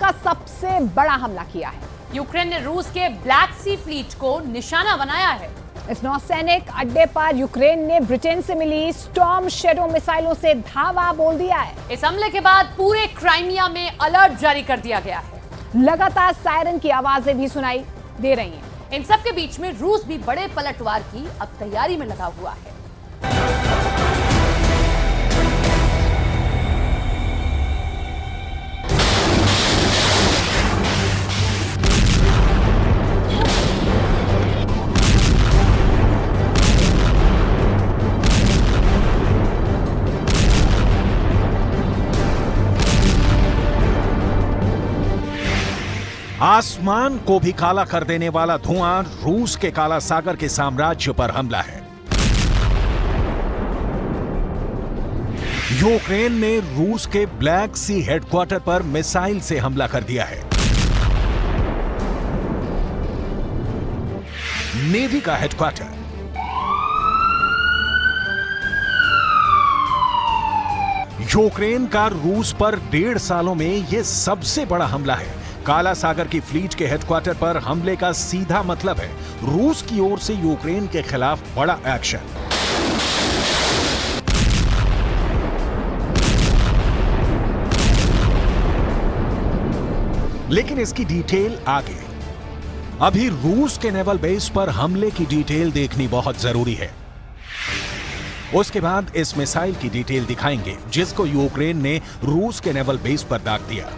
का सबसे बड़ा हमला किया है। यूक्रेन ने रूस के ब्लैक सी फ्लीट को निशाना बनाया है। इस नौसैनिक अड्डे पर यूक्रेन ने ब्रिटेन से मिली स्टॉर्म शैडो मिसाइलों से धावा बोल दिया है। इस हमले के बाद पूरे क्राइमिया में अलर्ट जारी कर दिया गया है। लगातार सायरन की आवाजें भी सुनाई दे रही हैं। इन सब के बीच में रूस भी बड़े पलटवार की अब तैयारी में लगा हुआ है। आसमान को भी काला कर देने वाला धुआं रूस के काला सागर के साम्राज्य पर हमला है। यूक्रेन ने रूस के ब्लैक सी हेडक्वार्टर पर मिसाइल से हमला कर दिया है। नेवी का हेडक्वार्टर यूक्रेन का रूस पर 1.5 सालों में यह सबसे बड़ा हमला है। काला सागर की फ्लीट के हेडक्वार्टर पर हमले का सीधा मतलब है रूस की ओर से यूक्रेन के खिलाफ बड़ा एक्शन। लेकिन इसकी डिटेल आगे। अभी रूस के नेवल बेस पर हमले की डिटेल देखनी बहुत जरूरी है। उसके बाद इस मिसाइल की डिटेल दिखाएंगे जिसको यूक्रेन ने रूस के नेवल बेस पर दाग दिया।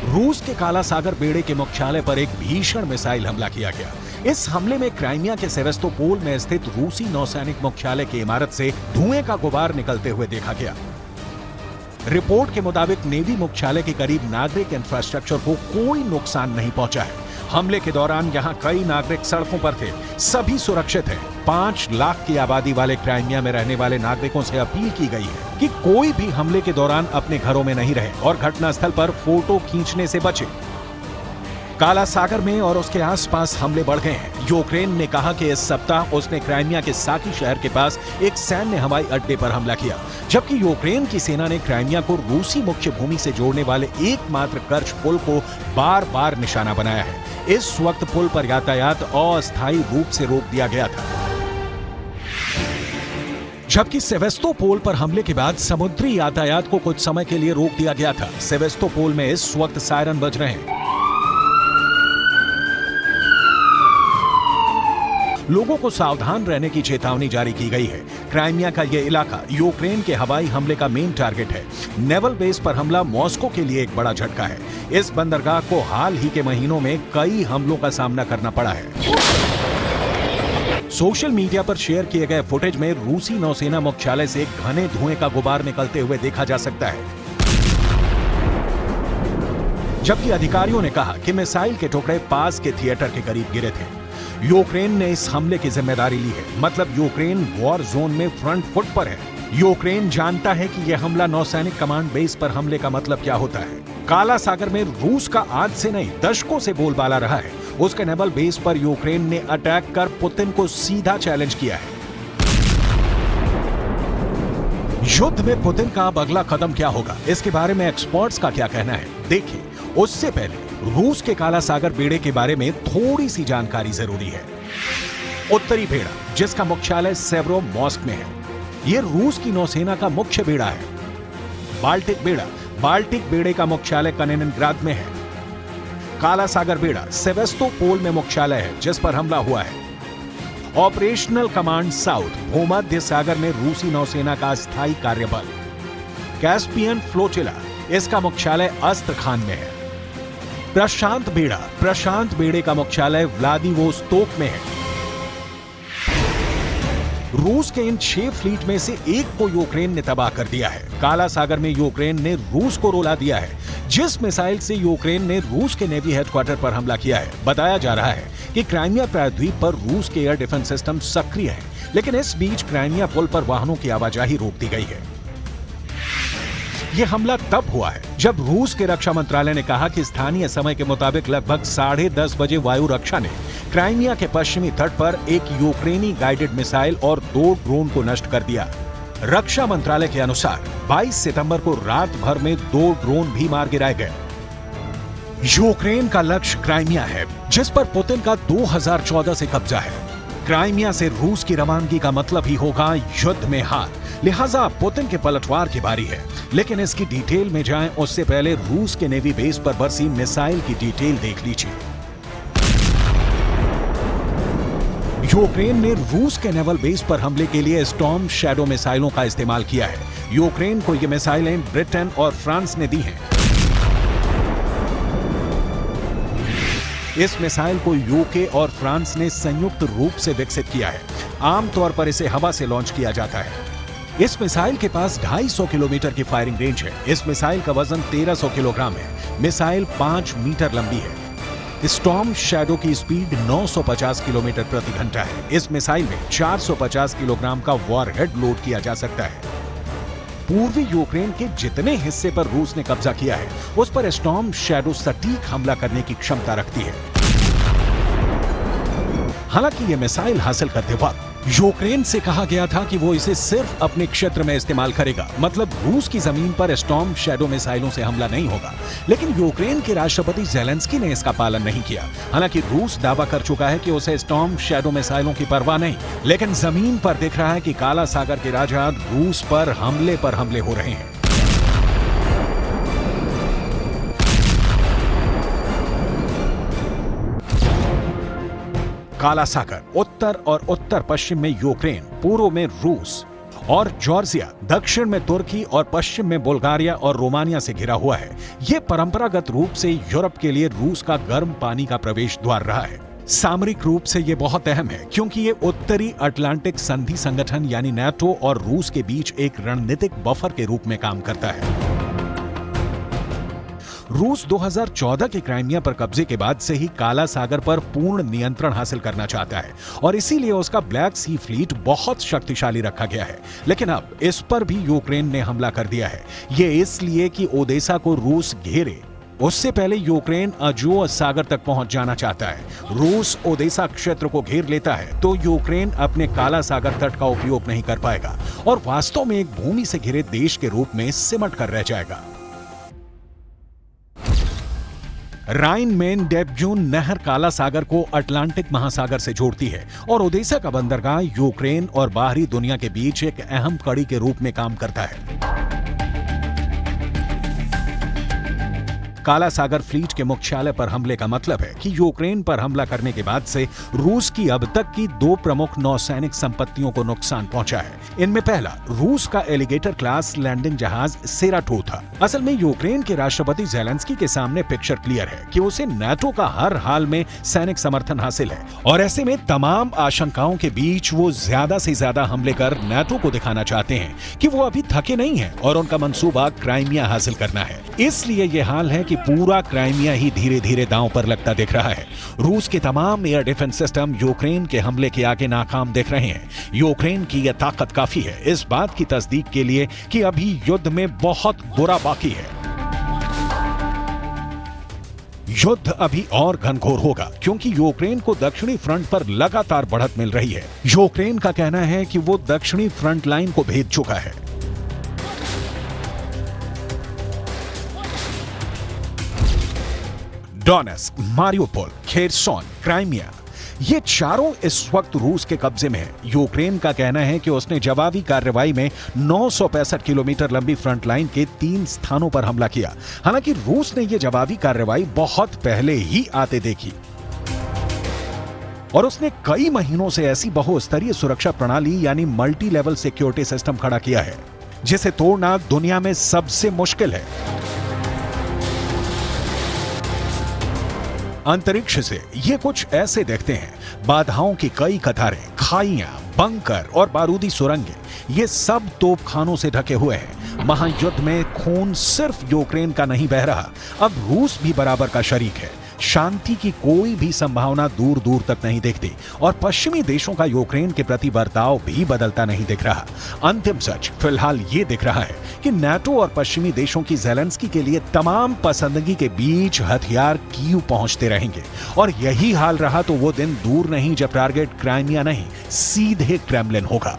रूस के काला सागर बेड़े के मुख्यालय पर एक भीषण मिसाइल हमला किया गया। इस हमले में क्राइमिया के सेवेस्तोपोल में स्थित रूसी नौसैनिक मुख्यालय की इमारत से धुएं का गुबार निकलते हुए देखा गया। रिपोर्ट के मुताबिक नेवी मुख्यालय के करीब नागरिक इंफ्रास्ट्रक्चर को कोई नुकसान नहीं पहुंचा है। हमले के दौरान यहां कई नागरिक सड़कों पर थे, सभी सुरक्षित हैं। 5 लाख की आबादी वाले क्राइमिया में रहने वाले नागरिकों से अपील की गई है कि कोई भी हमले के दौरान अपने घरों में नहीं रहे और घटनास्थल पर फोटो खींचने से बचे। काला सागर में और उसके आसपास हमले बढ़ गए हैं। यूक्रेन ने कहा कि इस सप्ताह उसने क्राइमिया के साकी शहर के पास एक सैन्य हवाई अड्डे पर हमला किया, जबकि यूक्रेन की सेना ने क्राइमिया को रूसी मुख्य भूमि से जोड़ने वाले एकमात्र कर्च पुल को बार बार निशाना बनाया है। इस वक्त पुल पर यातायात अस्थायी रूप से रोक दिया गया था, जबकि सेवेस्तोपोल पर हमले के बाद समुद्री यातायात को कुछ समय के लिए रोक दिया गया था। सेवेस्तोपोल में इस वक्त सायरन बज रहे हैं। लोगों को सावधान रहने की चेतावनी जारी की गई है। क्राइमिया का यह इलाका यूक्रेन के हवाई हमले का मेन टारगेट है। नेवल बेस पर हमला मॉस्को के लिए एक बड़ा झटका है। इस बंदरगाह को हाल ही के महीनों में कई हमलों का सामना करना पड़ा है। सोशल मीडिया पर शेयर किए गए फुटेज में रूसी नौसेना मुख्यालय से घने धुएं का गुबार निकलते हुए देखा जा सकता है, जबकि अधिकारियों ने कहा कि मिसाइल के टुकड़े पास के थिएटर के करीब गिरे थे। यूक्रेन ने इस हमले की जिम्मेदारी ली है, मतलब यूक्रेन वॉर जोन में फ्रंट फुट पर है। यूक्रेन जानता है कि यह हमला नौसैनिक कमांड बेस पर हमले का मतलब क्या होता है। काला सागर में रूस का आज से नहीं दशकों से बोलबाला रहा है। उसके नेवल बेस पर यूक्रेन ने अटैक कर पुतिन को सीधा चैलेंज किया है। युद्ध में पुतिन का अब अगला कदम क्या होगा, इसके बारे में एक्सपर्ट्स का क्या कहना है, देखिए। उससे पहले रूस के काला सागर बेड़े के बारे में थोड़ी सी जानकारी जरूरी है। उत्तरी बेड़ा, जिसका मुख्यालय सेवरोमोर्स्क में है, यह रूस की नौसेना का मुख्य बेड़ा है। बाल्टिक बेड़ा, बाल्टिक बेड़े का मुख्यालय कलिनिनग्राद में है। काला सागर बेड़ा सेवेस्तोपोल में मुख्यालय है जिस पर हमला हुआ है। ऑपरेशनल कमांड साउथ, भूमध्य सागर में रूसी नौसेना का स्थायी कार्यबल। कैस्पियन फ्लोटिला, इसका मुख्यालय अस्त्रखान में है। प्रशांत बेड़ा, प्रशांत बेड़े का मुख्यालय व्लादिवोस्तोक में है। रूस के इन 6 फ्लीट में से एक को यूक्रेन ने तबाह कर दिया है। काला सागर में यूक्रेन ने रूस को रुला दिया है। जिस मिसाइल से यूक्रेन ने रूस के नेवी हेडक्वार्टर पर हमला किया है, बताया जा रहा है कि क्राइमिया प्रायद्वीप पर रूस के एयर डिफेंस सिस्टम सक्रिय है, लेकिन इस बीच क्राइमिया पुल पर वाहनों की आवाजाही रोक दी गई है। यह हमला तब हुआ है जब रूस के रक्षा मंत्रालय ने कहा कि स्थानीय समय के मुताबिक लगभग 10:30 बजे वायु रक्षा ने क्राइमिया के पश्चिमी तट पर एक यूक्रेनी गाइडेड मिसाइल और 2 ड्रोन को नष्ट कर दिया। रक्षा मंत्रालय के अनुसार 22 सितंबर को रात भर में 2 ड्रोन भी मार गिराए गए। यूक्रेन का लक्ष्य क्राइमिया है, जिस पर पुतिन का 2014 से कब्जा है। क्राइमिया से रूस की रवानगी का मतलब ही होगा युद्ध में हार, लिहाजा पुतिन के पलटवार की बारी है। लेकिन इसकी डिटेल में जाएं उससे पहले रूस के नेवी बेस पर बरसी मिसाइल की डिटेल देख लीजिए। यूक्रेन ने रूस के नेवल बेस पर हमले के लिए स्टॉर्म शैडो मिसाइलों का इस्तेमाल किया है। यूक्रेन को ये मिसाइलें ब्रिटेन और फ्रांस ने दी हैं। इस मिसाइल को यूके और फ्रांस ने संयुक्त रूप से विकसित किया है। आमतौर पर इसे हवा से लॉन्च किया जाता है। इस मिसाइल के पास 250 किलोमीटर की फायरिंग रेंज है। इस मिसाइल का वजन 1300 किलोग्राम है। मिसाइल 5 मीटर लंबी है। स्टॉर्म शैडो की स्पीड 950 किलोमीटर प्रति घंटा है। इस मिसाइल में 450 किलोग्राम का वॉरहेड लोड किया जा सकता है। पूर्वी यूक्रेन के जितने हिस्से पर रूस ने कब्जा किया है, उस पर स्टॉर्म शैडो सटीक हमला करने की क्षमता रखती है। हालांकि यह मिसाइल हासिल करते वक्त यूक्रेन से कहा गया था कि वो इसे सिर्फ अपने क्षेत्र में इस्तेमाल करेगा, मतलब रूस की जमीन पर स्टॉर्म शैडो मिसाइलों से हमला नहीं होगा। लेकिन यूक्रेन के राष्ट्रपति ज़ेलेंस्की ने इसका पालन नहीं किया। हालांकि रूस दावा कर चुका है कि उसे स्टॉर्म शैडो मिसाइलों की परवाह नहीं, लेकिन जमीन पर दिख रहा है कि काला सागर के राजा रूस पर हमले हो रहे हैं। काला सागर उत्तर और उत्तर पश्चिम में यूक्रेन, पूर्व में रूस और जॉर्जिया, दक्षिण में तुर्की और पश्चिम में बुल्गारिया और रोमानिया से घिरा हुआ है। यह परंपरागत रूप से यूरोप के लिए रूस का गर्म पानी का प्रवेश द्वार रहा है। सामरिक रूप से यह बहुत अहम है, क्योंकि ये उत्तरी अटलांटिक संधि संगठन यानी नाटो और रूस के बीच एक रणनीतिक बफर के रूप में काम करता है। रूस 2014 के क्राइमिया पर कब्जे के बाद से ही काला सागर पर पूर्ण नियंत्रण हासिल करना चाहता है और इसीलिए उसका ब्लैक सी फ्लीट बहुत शक्तिशाली रखा गया है। लेकिन अब इस पर भी यूक्रेन ने हमला कर दिया है। ये इसलिए कि ओदेसा को रूस घेरे, उससे पहले यूक्रेन अजोव सागर तक पहुंच जाना चाहता है। रूस ओदेसा क्षेत्र को घेर लेता है तो यूक्रेन अपने काला सागर तट का उपयोग नहीं कर पाएगा और वास्तव में एक भूमि से घिरे देश के रूप में सिमट कर रह जाएगा। राइन मेन डेब्जून नहर काला सागर को अटलांटिक महासागर से जोड़ती है और ओदेसा का बंदरगाह यूक्रेन और बाहरी दुनिया के बीच एक अहम कड़ी के रूप में काम करता है। काला सागर फ्लीट के मुख्यालय पर हमले का मतलब है कि यूक्रेन पर हमला करने के बाद से रूस की अब तक की 2 प्रमुख नौसैनिक संपत्तियों को नुकसान पहुंचा है। इनमें पहला रूस का एलिगेटर क्लास लैंडिंग जहाज सेराटो था। असल में यूक्रेन के राष्ट्रपति ज़ेलेंस्की के सामने पिक्चर क्लियर है कि उसे नाटो का हर हाल में सैनिक समर्थन हासिल है और ऐसे में तमाम आशंकाओं के बीच वो ज्यादा से ज्यादा हमले कर नाटो को दिखाना चाहते हैं कि वो अभी थके नहीं हैं और उनका मंसूबा क्राइमिया हासिल करना है। इसलिए ये हाल है कि पूरा क्राइमिया ही धीरे धीरे दांव पर लगता दिख रहा है। रूस के तमाम एयर डिफेंस सिस्टम यूक्रेन के हमले के आगे नाकाम दिख रहे हैं। यूक्रेन की यह ताकत काफी है इस बात की तस्दीक के लिए कि अभी युद्ध में बहुत बुरा बाकी है। युद्ध अभी और घनघोर होगा क्योंकि यूक्रेन को दक्षिणी फ्रंट पर लगातार बढ़त मिल रही है। यूक्रेन का कहना है कि वो दक्षिणी फ्रंट लाइन को भेद चुका है। डोनेट्स्क, मारियोपोल, खेरसोन, क्राइमिया, ये चारों इस वक्त रूस के कब्जे में है। यूक्रेन का कहना है कि उसने जवाबी कार्रवाई में 965 किलोमीटर लंबी फ्रंट लाइन के 3 स्थानों पर हमला किया। हालांकि रूस ने यह जवाबी कार्रवाई बहुत पहले ही आते देखी और उसने कई महीनों से ऐसी बहुस्तरीय सुरक्षा प्रणाली यानी मल्टी लेवल सिक्योरिटी सिस्टम खड़ा किया है जिसे तोड़ना दुनिया में सबसे मुश्किल है। अंतरिक्ष से ये कुछ ऐसे देखते हैं। बाधाओं की कई कतारें, खाइयां, बंकर और बारूदी सुरंगें, ये सब तोपखानों से ढके हुए हैं। महायुद्ध में खून सिर्फ यूक्रेन का नहीं बह रहा, अब रूस भी बराबर का शरीक है। शांति की कोई भी संभावना दूर दूर तक नहीं दिखती और पश्चिमी देशों का यूक्रेन के प्रति बर्ताव भी बदलता नहीं दिख रहा। अंतिम सच फिलहाल ये दिख रहा है कि नाटो और पश्चिमी देशों की ज़ेलेंस्की के लिए तमाम पसंदगी के बीच हथियार कीव पहुंचते रहेंगे और यही हाल रहा तो वो दिन दूर नहीं जब टारगेट क्राइमिया नहीं, सीधे क्रेमलिन होगा।